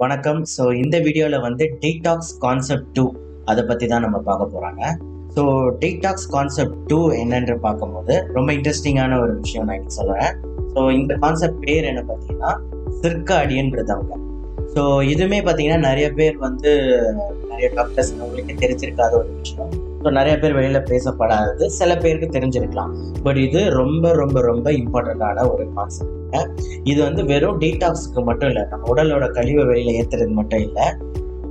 வணக்கம். இந்த வீடியோவில் வந்து டீடாக்ஸ் கான்செப்ட் டூ அதை பற்றி தான் நம்ம பார்க்க போகிறாங்க. டீடாக்ஸ் கான்செப்ட் டூ என்னென்று பார்க்கும்போது ரொம்ப இன்ட்ரெஸ்டிங்கான ஒரு விஷயம் நான் இன்னைக்கு சொல்கிறேன். இந்த கான்செப்ட் பேர் என்ன பார்த்தீங்கன்னா சிர்காடியன்றதாங்க. இதுவுமே பார்த்தீங்கன்னா நிறைய பேர் வந்து நிறைய டாக்டர்ஸ் உங்களுக்கே தெரிஞ்சிருக்காத ஒரு விஷயம். நிறைய பேர் வெளியில் பேசப்படாதது சில பேருக்கு தெரிஞ்சிருக்கலாம். பட் இது ரொம்ப ரொம்ப ரொம்ப இம்பார்ட்டண்ட்டான ஒரு கான்செப்ட். இது வந்து வெறும் டீடாக்ஸுக்கு மட்டும் இல்லை, நம்ம உடலோட கழிவை வெளியில் ஏற்றுறது மட்டும் இல்லை,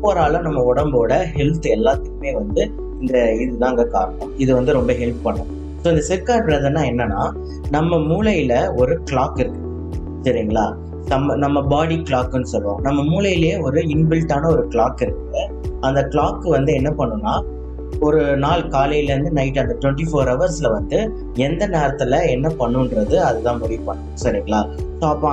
ஓவராலாக நம்ம உடம்போட ஹெல்த் எல்லாத்துக்குமே வந்து இந்த இதுதாங்க காரணம். இது வந்து ரொம்ப ஹெல்ப் பண்ணும். இந்த சிர்காடியன்னா என்னன்னா, நம்ம மூளையில ஒரு கிளாக் இருக்கு, சரிங்களா? நம்ம பாடி கிளாக்னு சொல்லுவோம். நம்ம மூளையிலேயே ஒரு இன்பில்ட்டான ஒரு கிளாக் இருக்கு. அந்த கிளாக் வந்து என்ன பண்ணுன்னா, ஒரு நாள் காலையிலேருந்து நைட் அந்த 24 ஹவர்ஸில் வந்து எந்த நேரத்தில் என்ன பண்ணுன்றது அதுதான் முடிவு பண்ணும், சரிங்களா? அப்போ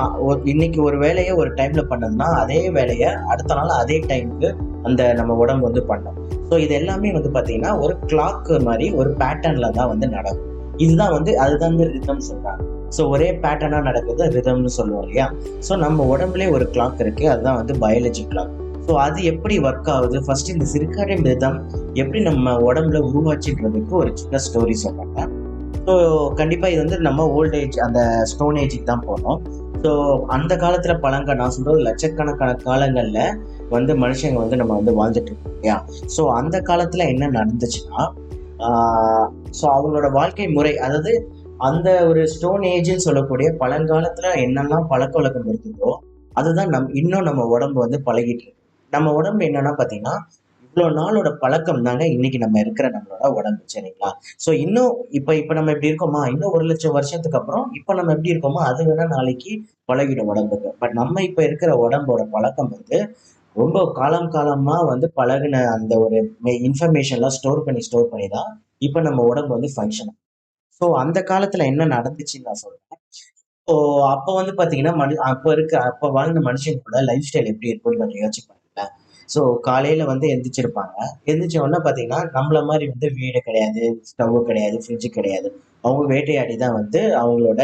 இன்னைக்கு ஒரு வேலையை ஒரு டைமில் பண்ணதுன்னா அதே வேலையை அடுத்த நாள் அதே டைமுக்கு அந்த நம்ம உடம்பு வந்து பண்ணும். இது எல்லாமே வந்து பார்த்தீங்கன்னா ஒரு கிளாக் மாதிரி ஒரு பேட்டர்னில் தான் வந்து நடக்கும். இதுதான் வந்து அதுதான் வந்து ரிதம் சொல்கிறாங்க. ஒரே பேட்டர்னாக நடக்குது ரிதம்னு சொல்லுவோம் இல்லையா? நம்ம உடம்புலேயே ஒரு கிளாக் இருக்குது, அதுதான் வந்து பயாலஜி கிளாக். அது எப்படி ஒர்க் ஆகுது, ஃபர்ஸ்ட் இந்த சிர்காடியன் ரிதம் எப்படி நம்ம உடம்புல உருவாச்சுன்றதுக்கு ஒரு சின்ன ஸ்டோரி சொல்றாங்க. கண்டிப்பா இது வந்து நம்ம ஓல்ட் ஏஜ் அந்த ஸ்டோன் ஏஜுக்கு தான் போனோம். அந்த காலத்துல நான் சொல்றது லட்சக்கணக்கான காலங்கள்ல வந்து மனுஷங்க வந்து நம்ம வந்து வாழ்ந்துட்டு இருக்கோம் இல்லையா? அந்த காலத்துல என்ன நடந்துச்சுன்னா, அவங்களோட வாழ்க்கை முறை, அதாவது அந்த ஒரு ஸ்டோன் ஏஜ்ன்னு சொல்லக்கூடிய பழங்காலத்துல என்னெல்லாம் பழக்க வழக்கம் இருந்ததோ அதுதான் இன்னும் நம்ம உடம்பு வந்து பழகிட்டு இருக்கு. நம்ம உடம்பு என்னன்னா பாத்தீங்கன்னா இவ்வளவு நாளோட பழக்கம் தாங்க இன்னைக்கு நம்ம இருக்கிற நம்மளோட உடம்பு, சரிங்களா? இன்னும் இப்ப நம்ம எப்படி இருக்கோமா, இன்னும் 1,00,000 வருஷத்துக்கு அப்புறம் இப்ப நம்ம எப்படி இருக்கோமோ அது வேணா நாளைக்கு பழகிடும் உடம்புக்கு. பட் நம்ம இப்ப இருக்கிற உடம்போட பழக்கம் வந்து ரொம்ப காலமா வந்து பழகின அந்த ஒரு இன்ஃபர்மேஷன்லாம் ஸ்டோர் பண்ணி தான் இப்ப நம்ம உடம்பு வந்து ஃபங்க்ஷன். அந்த காலத்துல என்ன நடந்துச்சுன்னு நான் சொல்றேன். இப்போ அப்ப வந்து பாத்தீங்கன்னா அப்ப வாழ்ந்த மனுஷங்களோட லைஃப் ஸ்டைல் எப்படி இருக்கும்னு கொஞ்சம் யோசிச்சு பாருங்களேன். காலையில வந்து எந்திரிச்சிருப்பாங்க. எந்திரிச்ச உடனே பாத்தீங்கன்னா நம்மள மாதிரி வந்து வீடு கிடையாது, ஸ்டவ் கிடையாது, ஃப்ரிட்ஜ் கிடையாது. அவங்க வேட்டையாடி தான் வந்து அவங்களோட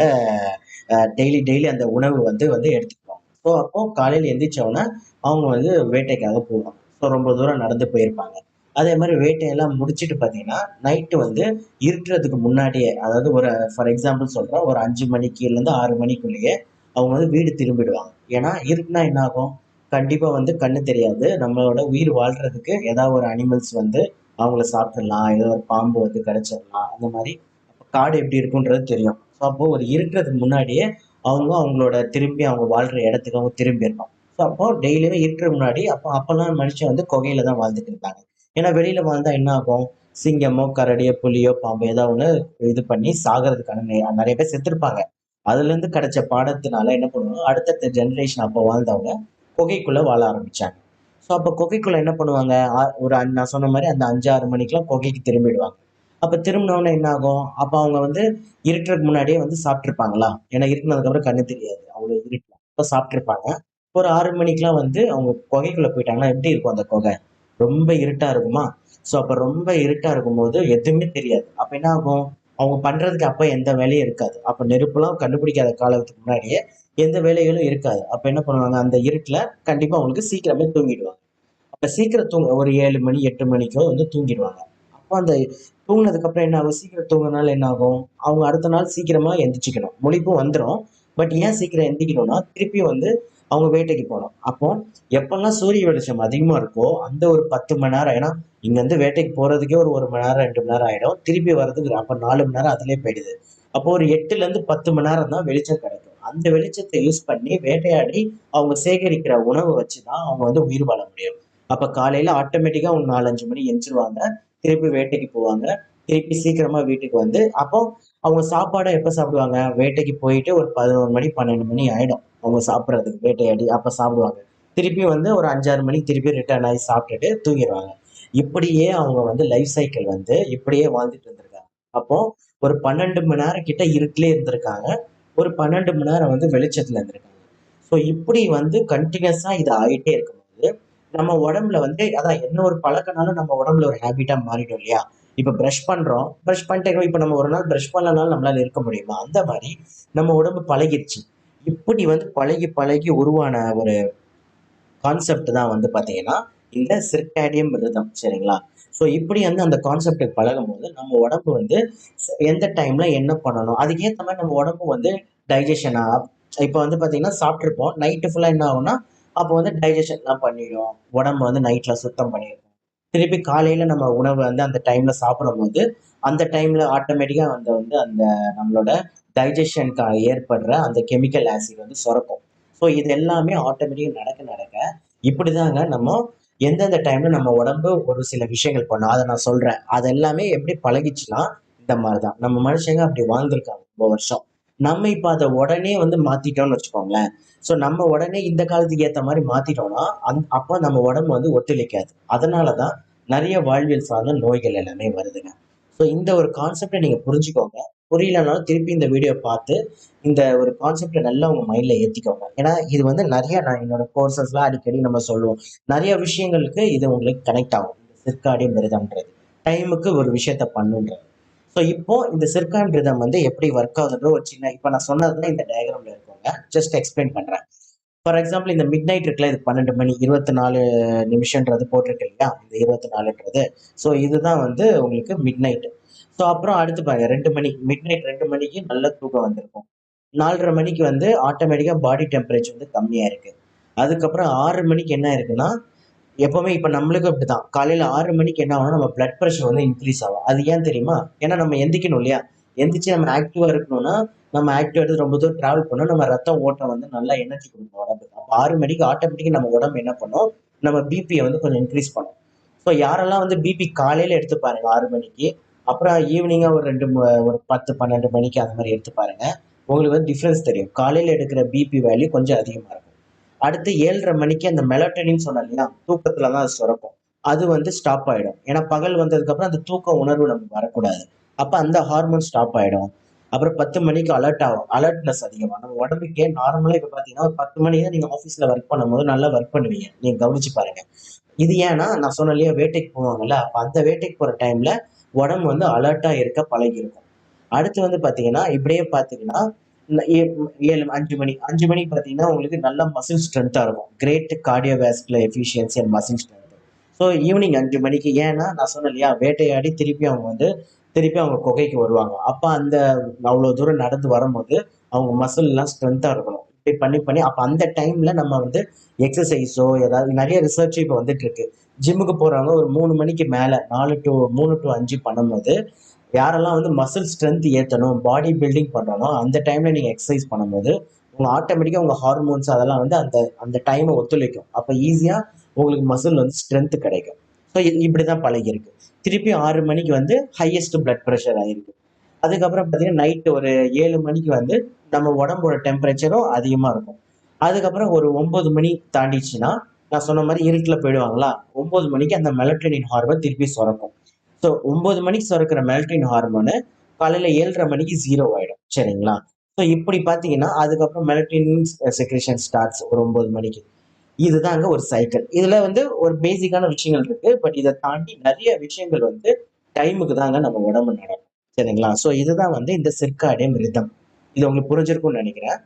டெய்லி அந்த உணவு வந்து வந்து எடுத்துக்குவாங்க. அப்போ காலையில எந்திரிச்ச உடனே அவங்க வந்து வேட்டைக்காக போவாங்க. ரொம்ப தூரம் நடந்து போயிருப்பாங்க. அதே மாதிரி வேட்டையெல்லாம் முடிச்சுட்டு பாத்தீங்கன்னா நைட்டு வந்து இருட்டுறதுக்கு முன்னாடியே, அதாவது ஒரு ஃபார் எக்ஸாம்பிள் சொல்றேன், ஒரு 5 மணிக்குலேருந்து 6 மணிக்குள்ளேயே அவங்க வந்து வீடு திரும்பிடுவாங்க. ஏன்னா இருட்டுனா என்ன ஆகும், கண்டிப்பா வந்து கண்ணு தெரியாது. நம்மளோட உயிர் வாழ்றதுக்கு ஏதாவது ஒரு அனிமல்ஸ் வந்து அவங்கள சாப்பிட்டுடலாம், ஏதோ ஒரு பாம்பு வந்து கடிச்சிடலாம், அந்த மாதிரி காடு எப்படி இருக்குன்றது தெரியும். அப்போ ஒரு இருக்கிறதுக்கு முன்னாடியே அவங்களோட திரும்பி அவங்க வாழ்ற இடத்துக்கு அவங்க திரும்பிடணும். அப்போ டெய்லியுமே இருக்கிற முன்னாடி அப்பெல்லாம் மனுஷன் வந்து குகையில தான் வாழ்ந்துட்டு இருந்தாங்க. ஏன்னா வெளியில வாழ்ந்தா என்ன ஆகும், சிங்கமோ கரடியோ புலியோ பாம்போ ஏதாவது ஒண்ணு இது பண்ணி சாகிறதுக்கான நிறைய பேர் செத்துருப்பாங்க. அதுல இருந்து கிடைச்ச பாடத்தினால என்ன பண்ணுவாங்க, அடுத்தடுத்த ஜெனரேஷன் அப்போ வாழ்ந்தவங்க குகைக்குள்ள வாழ ஆரம்பிச்சாங்க. அப்ப குகைக்குள்ள என்ன பண்ணுவாங்க, நான் சொன்ன மாதிரி அந்த 5-6 மணிக்கெல்லாம் குகைக்கு திரும்பிடுவாங்க. அப்ப திரும்பினவுடனே என்ன ஆகும், அப்ப அவங்க வந்து இருட்டுறதுக்கு முன்னாடியே வந்து சாப்பிட்டுருப்பாங்களா? ஏன்னா இருட்டுனதுக்கு அப்புறம் கண்ணு தெரியாது, அவ்வளவு இருட்டுல. அப்ப சாப்பிட்டுருப்பாங்க. ஒரு 6 மணிக்கெல்லாம் வந்து அவங்க குகைக்குள்ள போயிட்டாங்கன்னா எப்படி இருக்கும் அந்த குகை, ரொம்ப இருட்டா இருக்குமா? அப்ப ரொம்ப இருட்டா இருக்கும்போது எதுவுமே தெரியாது. அப்ப என்ன ஆகும், அவங்க பண்றதுக்கு அப்ப எந்த வேலையும் இருக்காது. அப்ப நெருப்புலாம் கண்டுபிடிக்காத காலத்துக்கு முன்னாடியே எந்த வேலைகளும் இருக்காது. அப்ப என்ன பண்ணுவாங்க, அந்த இருட்டுல கண்டிப்பா அவங்களுக்கு சீக்கிரமே தூங்கிடுவாங்க. அப்ப சீக்கிரம் ஒரு 7 மணி 8 மணிக்கோ வந்து தூங்கிடுவாங்க. அப்ப அந்த தூங்குனதுக்கு அப்புறம் என்ன ஆகும், சீக்கிரம் தூங்குனால என்ன ஆகும், அவங்க அடுத்த நாள் சீக்கிரமா எந்திரிச்சுக்கணும். முழிப்பும் வந்துரும். பட் ஏன் சீக்கிரம் எந்திரிக்கணும்னா திருப்பி வந்து அவங்க வேட்டைக்கு போகணும். அப்போ எப்பெல்லாம் சூரிய வெளிச்சம் அதிகமா இருக்கோ அந்த ஒரு 10 மணி நேரம், ஏன்னா இங்க இருந்து வேட்டைக்கு போறதுக்கே ஒரு 1 மணி நேரம் 2 மணி நேரம் ஆயிடும். திருப்பி வர்றதுக்கு அப்ப 4 மணி நேரம் அதுலயே போயிடுது. அப்போ ஒரு 8ல இருந்து 10 மணி நேரம் தான் வெளிச்சம் கிடைக்கும். அந்த வெளிச்சத்தை யூஸ் பண்ணி வேட்டையாடி அவங்க சேகரிக்கிற உணவை வச்சுதான் அவங்க வந்து உயிர் வாழ முடியும். அப்ப காலையில ஆட்டோமேட்டிக்கா அவங்க 4-5 மணி எந்திரிச்சிருவாங்க. திருப்பி வேட்டைக்கு போவாங்க. திருப்பி சீக்கிரமா வீட்டுக்கு வந்து அப்போ அவங்க சாப்பாடை எப்ப சாப்பிடுவாங்க, வேட்டைக்கு போயிட்டு ஒரு 11 மணி 12 மணி ஆயிடும் அவங்க சாப்பிடுறதுக்கு, வேட்டையாடி அப்ப சாப்பிடுவாங்க. திருப்பி வந்து ஒரு 5-6 மணிக்கு திருப்பி ரிட்டர்ன் ஆகி சாப்பிட்டுட்டு தூங்கிடுவாங்க. இப்படியே அவங்க வந்து லைஃப் சைக்கிள் வந்து இப்படியே வாழ்ந்துட்டு இருந்திருக்காங்க. அப்போ ஒரு 12 மணி நேரம் கிட்ட இருட்டிலே இருந்திருக்காங்க. ஒரு 12 மணி நேரம் வந்து வெளிச்சத்துல இருந்திருக்காங்க. இப்படி வந்து கண்டினியூஸா இது ஆயிட்டே இருக்கும்போது நம்ம உடம்புல வந்து அதான் என்ன ஒரு பழக்கனாலும் நம்ம உடம்புல ஒரு ஹேபிட்டா மாறிடும் இல்லையா? இப்ப பிரஷ் பண்றோம், பிரஷ் பண்ணிட்டு இப்ப நம்ம ஒரு நாள் பிரஷ் பண்ணலனாலும் நம்மளால இருக்க முடியுமா? அந்த மாதிரி நம்ம உடம்பு பழகிருச்சு. இப்படி வந்து பழகி பழகி உருவான ஒரு கான்செப்ட் தான் வந்து பார்த்தீங்கன்னா இந்த சிர்காடியம் ரிதம். சரிங்களா? ஸோ இப்படி வந்து அந்த கான்செப்ட்டுக்கு பழகும்போது நம்ம உடம்பு வந்து எந்த டைம்ல என்ன பண்ணணும் அதுக்கேற்ற மாதிரி நம்ம உடம்பு வந்து டைஜஷன் இப்போ வந்து பார்த்தீங்கன்னா சாப்பிட்ருப்போம் நைட்டு ஃபுல்லாக என்ன ஆகும்னா அப்போ வந்து டைஜஷன்லாம் பண்ணிடும் உடம்பு வந்து நைட்டில் சுத்தம் பண்ணிடும். திருப்பி காலையில் நம்ம உணவு வந்து அந்த டைமில் சாப்பிடும்போது அந்த டைமில் ஆட்டோமேட்டிக்காக வந்து அந்த நம்மளோட டைஜஷனுக்கு ஏற்படுற அந்த கெமிக்கல் ஆசிட் வந்து சுரக்கும். ஸோ இது எல்லாமே ஆட்டோமேட்டிக்காக நடக்க நடக்க இப்படிதாங்க நம்ம எந்தெந்த டைம்ல நம்ம உடம்பு ஒரு சில விஷயங்கள் பண்ணும் அதை நான் சொல்றேன். அது எல்லாமே எப்படி பழகிச்சுன்னா இந்த மாதிரிதான் நம்ம மனுஷங்க அப்படி வாழ்ந்திருக்காங்க ரொம்ப வருஷம். நம்ம இப்ப அதை உடனே வந்து மாத்திட்டோம்னு வச்சுக்கோங்களேன். ஸோ நம்ம உடனே இந்த காலத்துக்கு ஏத்த மாதிரி மாத்திட்டோம்னா அப்ப நம்ம உடம்பு வந்து ஒத்துழைக்காது. அதனாலதான் நிறைய வாழ்வியல் சார்ந்த நோய்கள் எல்லாமே வருதுங்க. ஸோ இந்த ஒரு கான்செப்டை நீங்க புரிஞ்சுக்கோங்க. புரியலனாலும் திருப்பி இந்த வீடியோ பார்த்து இந்த ஒரு கான்செப்டை நல்லா உங்க மைண்ட்ல ஏத்திக்கோங்க. ஏன்னா இது வந்து நிறைய நான் என்னோட கோர்சஸ்லாம் அடிக்கடி நம்ம சொல்லுவோம். நிறைய விஷயங்களுக்கு இது உங்களுக்கு கனெக்ட் ஆகும். சிர்காடியம் ரிதம்ன்றது டைமுக்கு ஒரு விஷயத்த பண்ணுன்றது. ஸோ இப்போ இந்த சிர்காடியம் ரிதம் வந்து எப்படி ஒர்க் ஆகுதுன்ற ஒரு சின்ன இப்போ நான் சொன்னதுதான் இந்த டயக்ராம்ல இருக்கோங்க. ஜஸ்ட் எக்ஸ்பிளைன் பண்றேன். ஃபார் எக்ஸாம்பிள் இந்த மிட் நைட் இருக்குல்ல, இது 12 மணி 24 நிமிஷம்ன்றது போட்டிருக்கு இல்லையா, இந்த 24ன்றது. ஸோ இதுதான் வந்து உங்களுக்கு மிட் நைட். ஸோ அப்புறம் அடுத்து பாருங்க 2 மணி, மிட் நைட் 2 மணிக்கு நல்ல தூக்கம் வந்திருக்கும். 4:30 மணிக்கு வந்து ஆட்டோமேட்டிக்கா பாடி டெம்பரேச்சர் வந்து கம்மியா இருக்கு. அதுக்கப்புறம் 6 மணிக்கு என்ன இருக்குன்னா எப்பவுமே இப்ப நம்மளுக்கும் அப்படிதான். காலையில 6 மணிக்கு என்ன ஆகும்னா நம்ம பிளட் பிரஷர் வந்து இன்க்ரீஸ் ஆகும். அது ஏன் தெரியுமா? ஏன்னா நம்ம எந்திக்கணும் இல்லையா? எந்திரிச்சு நம்ம ஆக்டிவா இருக்கணும்னா நம்ம ஆக்டிவா எடுத்து ரொம்ப தூரம் டிராவல் பண்ணோம். நம்ம ரத்த ஓட்டம் வந்து நல்லா எனர்ஜி கொடுக்கும் உடம்புக்கு. அப்ப 6 மணிக்கு ஆட்டோமேட்டிக்கா நம்ம உடம்பு என்ன பண்ணும்? நம்ம பிபியை வந்து கொஞ்சம் இன்க்ரீஸ் பண்ணும். ஸோ யாரெல்லாம் வந்து பிபி காலையில எடுத்து பாருங்க 6 மணிக்கு, அப்புறம் ஈவினிங்கா ஒரு 10 12 மணிக்கு அந்த மாதிரி எடுத்து பாருங்க. உங்களுக்கு வந்து டிஃபரன்ஸ் தெரியும். காலையில எடுக்கிற பிபி வேல்யூ கொஞ்சம் அதிகமா இருக்கும். அடுத்து 7:30 மணிக்கு அந்த மெலட்டோனின் சொன்னேன் இல்லையா, தூக்கத்துல தான் அது சுரக்கும். அது வந்து ஸ்டாப் ஆயிடும். ஏன்னா பகல் வந்ததுக்கு அப்புறம் அந்த தூக்க உணர்வு நமக்கு வரக்கூடாது. அப்ப அந்த ஹார்மோன் ஸ்டாப் ஆயிடும். அப்புறம் 10 மணிக்கு அலர்ட் ஆகும். அலர்ட்னஸ் அதிகமா நம்ம உடம்புக்கே நார்மலா இப்ப பாத்தீங்கன்னா ஒரு 10 மணிக்கு தான் நீங்க ஆபீஸ்ல ஒர்க் பண்ணும்போது நல்லா ஒர்க் பண்ணுவீங்க. நீங்க கவனிச்சு பாருங்க. இது ஏன்னா நான் சொன்னேன் இல்லையா வேட்டைக்கு போவாங்கல்ல, அப்ப அந்த வேட்டைக்கு போற டைம்ல உடம்பு வந்து அலர்ட்டா இருக்க பழகி இருக்கும். அடுத்து வந்து பாத்தீங்கன்னா இப்படியே பாத்தீங்கன்னா 5 மணிக்கு பாத்தீங்கன்னா உங்களுக்கு நல்ல மசில் ஸ்ட்ரென்த்தா இருக்கும். Great cardiovascular efficiency and muscle strength. So evening 5 மணிக்கு ஏன்னா நான் சொன்னேன் இல்லையா வேட்டையாடி திருப்பி அவங்க குகைக்கு வருவாங்க. அப்ப அந்த அவ்வளவு தூரம் நடந்து வரும்போது அவங்க மசில் எல்லாம் ஸ்ட்ரென்த்தா இருக்கணும். இப்படி பண்ணி பண்ணி அப்ப அந்த டைம்ல நம்ம வந்து எக்ஸசைஸோ ஏதாவது நிறைய ரிசர்ச் இப்போ வந்துட்டு இருக்கு. ஜிம்முக்கு போறவங்க ஒரு 3 மணிக்கு மேல 3 to 5 பண்ணும்போது யாரெல்லாம் வந்து மசில் ஸ்ட்ரென்த் ஏற்றணும் பாடி பில்டிங் பண்றாங்களோ அந்த டைம்ல நீங்க எக்ஸசைஸ் பண்ணும்போது உங்க ஆட்டோமேட்டிக்கா உங்க ஹார்மோன்ஸ் அதெல்லாம் வந்து அந்த அந்த டைமை ஒத்துழைக்கும். அப்ப ஈஸியா உங்களுக்கு மசில் வந்து ஸ்ட்ரென்த் கிடைக்கும். ஸோ இப்படிதான் பழகி இருக்கு. திருப்பி 6 மணிக்கு வந்து ஹையஸ்ட் பிளட் ப்ரெஷர் ஆயிருக்கு. அதுக்கப்புறம் பார்த்தீங்கன்னா நைட்டு ஒரு 7 மணிக்கு வந்து நம்ம உடம்போட டெம்பரேச்சரும் அதிகமா இருக்கும். அதுக்கப்புறம் ஒரு 9 மணி தாண்டிச்சுன்னா நான் சொன்ன மாதிரி இருட்டுல போயிடுவாங்களா, 9 மணிக்கு அந்த மெலட்டோனின் ஹார்மோன் திருப்பி சுரக்கும். ஸோ 9 மணிக்கு சுரக்கிற மெலட்டோனின் ஹார்மோனு காலையில 7:30 மணிக்கு ஜீரோ ஆயிடும். சரிங்களா? ஸோ இப்படி பார்த்தீங்கன்னா அதுக்கப்புறம் மெலட்டோனின் செக்ரேஷன் ஸ்டார்ட்ஸ் ஒரு 9 மணிக்கு. இதுதாங்க ஒரு சைக்கிள். இதுல வந்து ஒரு பேசிக்கான விஷயங்கள் இருக்கு. பட் இதை தாண்டி நிறைய விஷயங்கள் வந்து டைமுக்கு தாங்க நம்ம உடம்பு நடக்கும். சரிங்களா? ஸோ இதுதான் வந்து இந்த சிர்காடியம் ரிதம். இது உங்களுக்கு புரிஞ்சிருக்கும்னு நினைக்கிறேன்.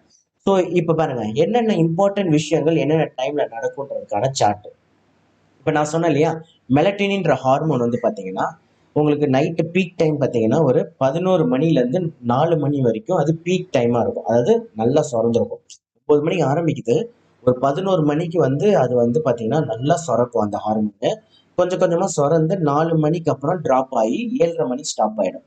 ஸோ இப்ப பாருங்க என்னென்ன இம்பார்ட்டன்ட் விஷயங்கள் என்னென்ன டைம்ல நடக்கும்ன்றதுக்கான சார்ட். இப்ப நான் சொன்னேன் இல்லையா மெலட்டினின்ற ஹார்மோன் வந்து பாத்தீங்கன்னா உங்களுக்கு நைட்டு பீக் டைம் பாத்தீங்கன்னா ஒரு 11 மணில இருந்து 4 மணி வரைக்கும் அது பீக் டைமா இருக்கும். அதாவது நல்லா சுரந்திருக்கும். 9 மணிக்கு ஆரம்பிக்குது. ஒரு 11 மணிக்கு வந்து அது வந்து பாத்தீங்கன்னா நல்லா சுரக்கும் அந்த ஹார்மோனு. கொஞ்சம் கொஞ்சமா சுரந்து 4 மணிக்கு அப்புறம் டிராப் ஆகி 7:30 மணி ஸ்டாப் ஆயிடும்.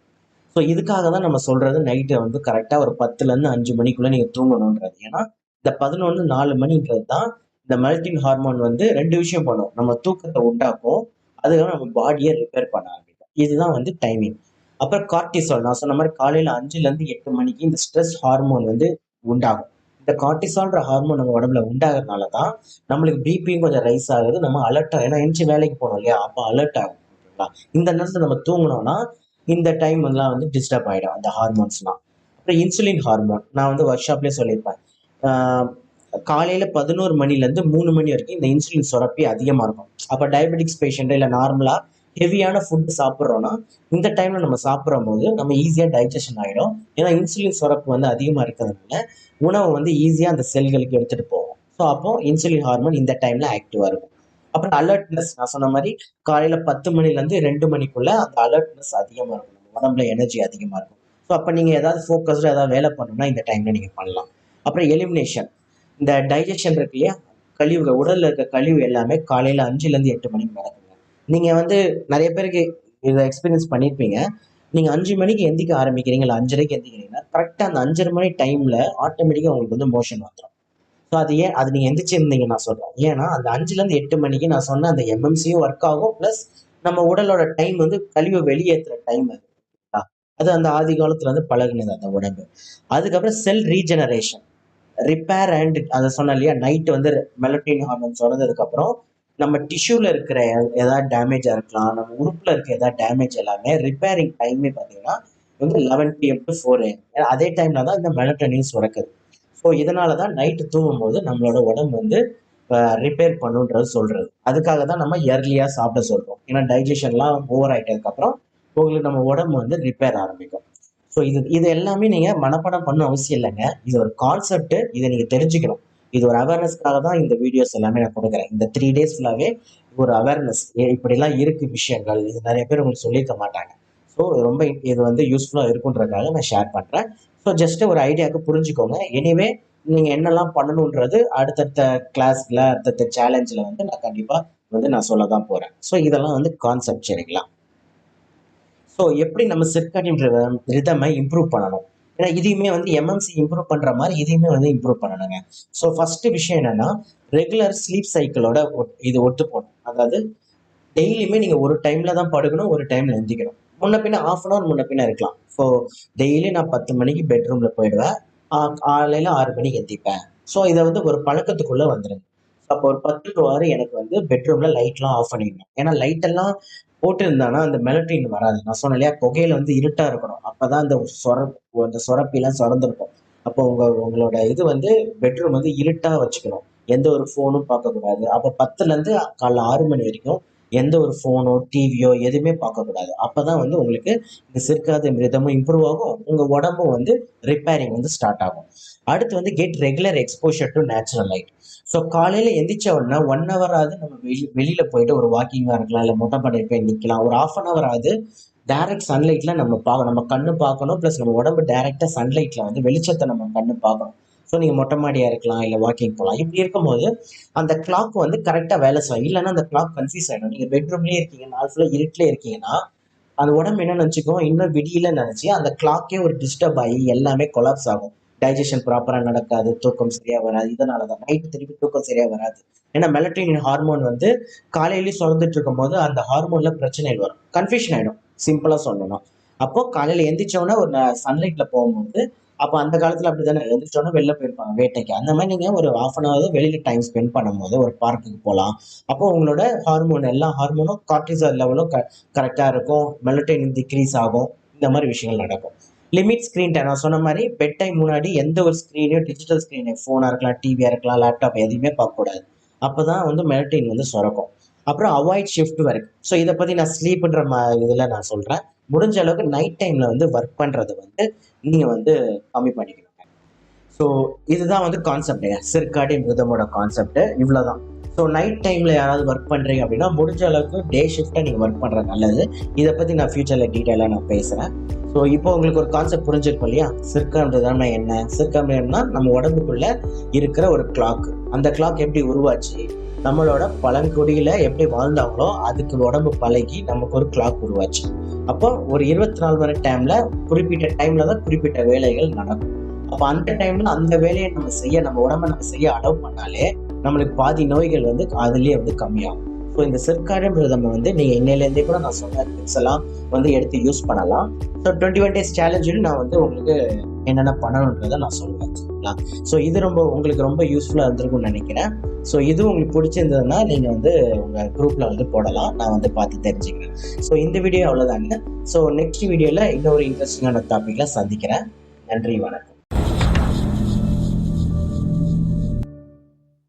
ஸோ இதுக்காக தான் நம்ம சொல்றது நைட்டு வந்து கரெக்டா ஒரு 10ல இருந்து 5 மணிக்குள்ள நீங்க தூங்கணும்ன்றது. ஏன்னா இந்த 11 4 மணின்றது தான் இந்த மெல்டின் ஹார்மோன் வந்து 2 விஷயம் பண்ணும். நம்ம தூக்கத்தை உண்டாக்கும். அதுக்கப்புறம் நம்ம பாடியை ரிப்பேர் பண்ண ஆரம்பிக்கும். இதுதான் வந்து டைமிங். அப்புறம் கார்டிசால் நான் சொன்ன மாதிரி காலையில 5ல இருந்து 8 மணிக்கு இந்த ஸ்ட்ரெஸ் ஹார்மோன் வந்து உண்டாகும். இந்த கார்டிசால்ன்ற ஹார்மோன் நம்ம உடம்புல உண்டாகிறதுனால தான் நம்மளுக்கு பிபியும் கொஞ்சம் ரைஸ் ஆகுது. நம்ம அலர்ட் ஆகும். ஏன்னா எந்திச்சு வேலைக்கு போகணும் இல்லையா? அப்போ அலர்ட் ஆகும். ஓகேங்களா? இந்த நேரத்துல நம்ம தூங்கணும்னா இந்த டைம் எல்லாம் வந்து டிஸ்டர்ப் ஆயிடும் அந்த ஹார்மோன்ஸ்லாம். அப்புறம் இன்சுலின் ஹார்மோன் நான் வந்து ஒர்க் ஷாப்லேயே சொல்லியிருப்பேன். ஆஹ் காலையில 11 மணில இருந்து 3 மணி வரைக்கும் இந்த இன்சுலின் சுரப்பி அதிகமா இருக்கும். அப்ப டயபெட்டிக்ஸ் பேஷண்ட் இல்ல நார்மலா ஹெவியான ஃபுட் சாப்பிட்றோம்னா இந்த டைம்ல நம்ம சாப்பிடும் போது நம்ம ஈஸியா டைஜஷன் ஆயிடும். ஏன்னா இன்சுலின் சுரப்பு வந்து அதிகமா இருக்கிறதுனால உணவு வந்து ஈஸியா அந்த செல்களுக்கு எடுத்துட்டு போகும். ஸோ அப்போ இன்சுலின் ஹார்மோன் இந்த டைம்ல ஆக்டிவா இருக்கும். அப்புறம் அலர்ட்னஸ், நான் சொன்ன மாதிரி காலையில 10 மணிலேருந்து 2 மணிக்குள்ள அந்த அலர்ட்னஸ் அதிகமா இருக்கும், நம்ம உடம்புல எனர்ஜி அதிகமா இருக்கும். ஸோ அப்போ நீங்க ஏதாவது ஃபோக்கஸ்டா ஏதாவது வேலை பண்ணணும்னா இந்த டைம்ல நீங்க பண்ணலாம். அப்புறம் எலிமினேஷன், இந்த டைஜஷன் இருக்கு இல்லையா, கழிவுகள், உடல்ல இருக்க கழிவு எல்லாமே காலையில 5லேருந்து 8 மணிக்கு நடக்குங்க. நீங்க வந்து நிறைய பேருக்கு இதை எக்ஸ்பீரியன்ஸ் பண்ணியிருப்பீங்க. நீங்க 5 மணிக்கு எந்திக்க ஆரம்பிக்கிறீங்க, இல்லை 5:30க்கு எந்திக்கிறீங்கன்னா கரெக்டா அந்த 5:30 மணி டைம்ல ஆட்டோமேட்டிக்கா உங்களுக்கு வந்து மோஷன் வந்துடும். ஸோ அது ஏன் அது நீங்க எந்திரிச்சிருந்தீங்க நான் சொல்றேன். ஏன்னா அந்த 5லேருந்து 8 மணிக்கு நான் சொன்ன அந்த எம்எம்சியும் ஒர்க் ஆகும். பிளஸ் நம்ம உடலோட டைம் வந்து கழிவு வெளியேற்றுற டைம் அது. ஆ, அது அந்த ஆதி காலத்துல இருந்து பழகுனது அந்த உடம்பு. அதுக்கப்புறம் செல் ரீஜெனரேஷன், ரிப்பேர் அண்ட் அதை சொன்னேன் இல்லையா, நைட் வந்து மெலட்டோனின் ஹார்மோன் சுரந்ததுக்கு அப்புறம் நம்ம டிஷ்யூல இருக்கிற ஏதாவது டேமேஜா இருக்கலாம், நம்ம உறுப்புல இருக்க ஏதாவது டேமேஜ் எல்லாமே ரிப்பேரிங் டைமே பார்த்தீங்கன்னா வந்து 11 PM to 4 AM. அதே டைம்ல தான் இந்த மெலட்டோனின் சுரக்குது. ஸோ இதனால தான் நைட்டு தூங்கும்போது நம்மளோட உடம்பு வந்து ரிப்பேர் பண்ணுன்றது சொல்றது. அதுக்காக தான் நம்ம இயர்லியா சாப்பிட சொல்றோம். ஏன்னா டைஜஷன்லாம் ஓவர் ஆயிட்டதுக்கு அப்புறம் உங்களுக்கு நம்ம உடம்பு வந்து ரிப்பேர் ஆரம்பிக்கும். ஸோ இது இது எல்லாமே நீங்க மனப்பாடம் பண்ண அவசியம் இல்லைங்க. இது ஒரு கான்செப்ட், இதை நீங்க தெரிஞ்சுக்கணும். இது ஒரு அவேர்னஸ்க்காக தான் இந்த வீடியோஸ் எல்லாமே நான் கொடுக்குறேன். இந்த 3 days ஃபுல்லாவே ஒரு அவேர்னஸ், இப்படிலாம் இருக்கு விஷயங்கள், இது நிறைய பேர் உங்களுக்கு சொல்லியிருக்க மாட்டாங்க. ஸோ ரொம்ப இது வந்து யூஸ்ஃபுல்லா இருக்குன்றதுக்காக நான் ஷேர் பண்றேன். ஸோ ஜஸ்ட் ஒரு ஐடியாவுக்கு புரிஞ்சுக்கோங்க. எனிவே நீங்க என்னெல்லாம் பண்ணணுன்றது அடுத்தடுத்த கிளாஸ்ல, அடுத்தடுத்த சேலஞ்சில் வந்து நான் கண்டிப்பா வந்து நான் சொல்ல தான் போறேன். ஸோ இதெல்லாம் வந்து கான்செப்ட், சரிங்களா? ஸோ எப்படி நம்ம சிர்காடியன் ரிதமை இம்ப்ரூவ் பண்ணணும்? ஏன்னா இதையுமே வந்து எம்எம்சி இம்ப்ரூவ் பண்ற மாதிரி இதையுமே வந்து இம்ப்ரூவ் பண்ணணுங்க. ஸோ ஃபர்ஸ்ட் விஷயம் என்னன்னா, ரெகுலர் ஸ்லீப் சைக்கிளோட இது ஒத்து போகணும். அதாவது டெய்லியுமே நீங்க ஒரு டைம்ல தான் படுக்கணும், ஒரு டைம்ல எந்திக்கணும். முன்ன பின்ன ஹாஃப் அன் அவர் முன்ன பின்ன இருக்கலாம். ஸோ டெய்லி நான் 10 மணிக்கு பெட்ரூம்ல போயிடுவேன், காலையில 6 மணிக்கு எந்திப்பேன். ஸோ இதை வந்து ஒரு பழக்கத்துக்குள்ள வந்துருங்க. அப்போ ஒரு 10 to 6 எனக்கு வந்து பெட்ரூம்ல லைட்லாம் ஆஃப் பண்ணிடணும். ஏன்னா லைட் எல்லாம் போட்டு இருந்தானா அந்த மெலட்டின் வராது. நான் சொன்னேன் இல்லையா, புகையில வந்து இருட்டா இருக்கணும். அப்பதான் அந்த சுரப்பிலாம் சுரந்திருக்கும். அப்போ உங்களோட இது வந்து பெட்ரூம் வந்து இருட்டா வச்சுக்கணும். எந்த ஒரு ஃபோனும் பார்க்கக்கூடாது. அப்போ 10லேருந்து காலைல 6 மணி வரைக்கும் எந்த ஒரு ஃபோனோ டிவியோ எதுவுமே பார்க்கக்கூடாது. அப்பதான் வந்து உங்களுக்கு இந்த சிற்காத மிருதமும் இம்ப்ரூவ் ஆகும், உங்க உடம்பும் வந்து ரிப்பேரிங் வந்து ஸ்டார்ட் ஆகும். அடுத்து வந்து get regular exposure to natural light. So காலையில எந்திரிச்ச உடனே 1 hour ஆகுது நம்ம வெளியில போயிட்டு ஒரு வாக்கிங்கா இருக்கலாம், இல்லை மொட்டை மாடியில் போய் நிற்கலாம். ஒரு ½ an hour ஆகுது டைரக்ட் சன்லைட்ல நம்ம பார்க்கணும், நம்ம கண்ணு பார்க்கணும். ப்ளஸ் நம்ம உடம்பு டைரக்டா சன்லைட்ல வந்து வெளிச்சத்தை நம்ம கண்ணு பார்க்கணும். ஸோ நீங்க மொட்டை மாடியா இருக்கலாம், இல்லை வாக்கிங் போகலாம். இப்படி இருக்கும்போது அந்த கிளாக் வந்து கரெக்டா வேலை செய்யும். இல்லைன்னா அந்த கிளாக் கன்ஃபியூஸ் ஆயிடும். நீங்க பெட்ரூம்லயே இருக்கீங்க, நாள் ஃபுல்லா இருட்டிலே இருக்கீங்கன்னா அந்த உடம்பு என்ன நினைச்சுக்கும், இன்னும் விடியல நினைச்சு அந்த கிளாக்கே ஒரு டிஸ்டர்ப் ஆகி எல்லாமே கொலாப்ஸ் ஆகும். டைஜஷன் ப்ராப்பரா நடக்காது, தூக்கம் சரியா வராது. இதனாலதான் நைட்டு திருப்பி தூக்கம் சரியா வராது. ஏன்னா மெலட்டோனின் ஹார்மோன் வந்து காலையிலயும் சுரந்துட்டு இருக்கும் போது அந்த ஹார்மோன்ல பிரச்சனைகள் வரும், கன்ஃபியூஷன் ஆயிடும் சிம்பிளா சொல்லணும். அப்போ காலையில எந்திரிச்சோன்னா ஒரு சன்லைட்ல போகும்போது, அப்போ அந்த காலத்துல அப்படித்தானே, எந்திரிச்சோன்னா வெளில போயிருப்பாங்க வேட்டைக்கு. அந்த மாதிரி நீங்க ஒரு ½ an hour வெளியில டைம் ஸ்பெண்ட் பண்ணும்போது ஒரு பார்க்குக்கு போகலாம். அப்போ உங்களோட ஹார்மோன், எல்லா ஹார்மோனும் கார்டிசால் லெவலும் கரெக்டா இருக்கும், மெலட்டோனின் டிக்ரீஸ் ஆகும். இந்த மாதிரி விஷயங்கள் நடக்கும். லிமிட் ஸ்க்ரீன் டைம், நான் சொன்ன மாதிரி பெட் டைம் முன்னாடி எந்த ஒரு ஸ்க்ரீனையும், டிஜிட்டல் ஸ்க்ரீனை, ஃபோனாக இருக்கலாம், டிவியாக இருக்கலாம், லேப்டாப் எதுவுமே பார்க்கக்கூடாது. அப்போ தான் வந்து மெலட்டோனின் வந்து சுரக்கும். அப்புறம் அவாய்ட் ஷிஃப்ட் ஒர்க். ஸோ இதை பற்றி நான் ஸ்லீப்புன்ற இதில் நான் சொல்கிறேன். முடிஞ்ச அளவுக்கு நைட் டைமில் வந்து ஒர்க் பண்ணுறது வந்து நீங்கள் வந்து கம்மி பண்ணிக்கணும். ஸோ இதுதான் வந்து கான்செப்ட், சிர்காடியன் ரிதமோட கான்செப்ட் இவ்வளோதான். ஸோ நைட் டைமில் யாராவது ஒர்க் பண்ணுறீங்க அப்படின்னா முடிஞ்ச அளவுக்கு டே ஷிஃப்ட்டை நீங்கள் ஒர்க் பண்ணுறது நல்லது. இதை பற்றி நான் ஃபியூச்சரில் டீட்டெயிலாக நான் பேசுகிறேன். ஸோ இப்போ உங்களுக்கு ஒரு கான்செப்ட் புரிஞ்சிருக்கும் இல்லையா? சிர்காடியன் என்ன? சிர்காடியன்னா நம்ம உடம்புக்குள்ள இருக்கிற ஒரு கிளாக். அந்த கிளாக் எப்படி உருவாச்சு, நம்மளோட பழங்குடியில எப்படி வாழ்ந்தாங்களோ அதுக்கு உடம்பு பழகி நமக்கு ஒரு கிளாக் உருவாச்சு. அப்போ ஒரு 24 மணி டைம்ல குறிப்பிட்ட டைம்ல தான் குறிப்பிட்ட வேலைகள் நடக்கும். அப்போ அந்த டைம்ல அந்த வேலையை நம்ம உடம்பை நம்ம செய்ய அலோவ் பண்ணாலே நம்மளுக்கு பாதி நோய்கள் வந்து அதுலயே வந்து கம்மியாகும். ஸோ இந்த சிர்காடியன் ரிதம் வந்து நீங்க இன்னையிலேருந்தே கூட நான் சொன்ன டிப்ஸ் எல்லாம் வந்து எடுத்து யூஸ் பண்ணலாம். ஸோ 21 days சேலஞ்சில் நான் வந்து உங்களுக்கு என்னென்ன பண்ணணுன்றதை நான் சொல்லுவேன். ஸோ இது உங்களுக்கு ரொம்ப யூஸ்ஃபுல்லாக இருந்திருக்கும்னு நினைக்கிறேன். ஸோ இது உங்களுக்கு பிடிச்சிருந்ததுன்னா நீங்கள் வந்து உங்கள் குரூப்பில் வந்து போடலாம், நான் வந்து பார்த்து தெரிஞ்சுக்கிறேன். ஸோ இந்த வீடியோ அவ்வளோதாங்க. ஸோ நெக்ஸ்ட் வீடியோவில் இன்னொரு இன்ட்ரெஸ்டிங்கான டாப்பிக்கில் சந்திக்கிறேன். நன்றி, வணக்கம்.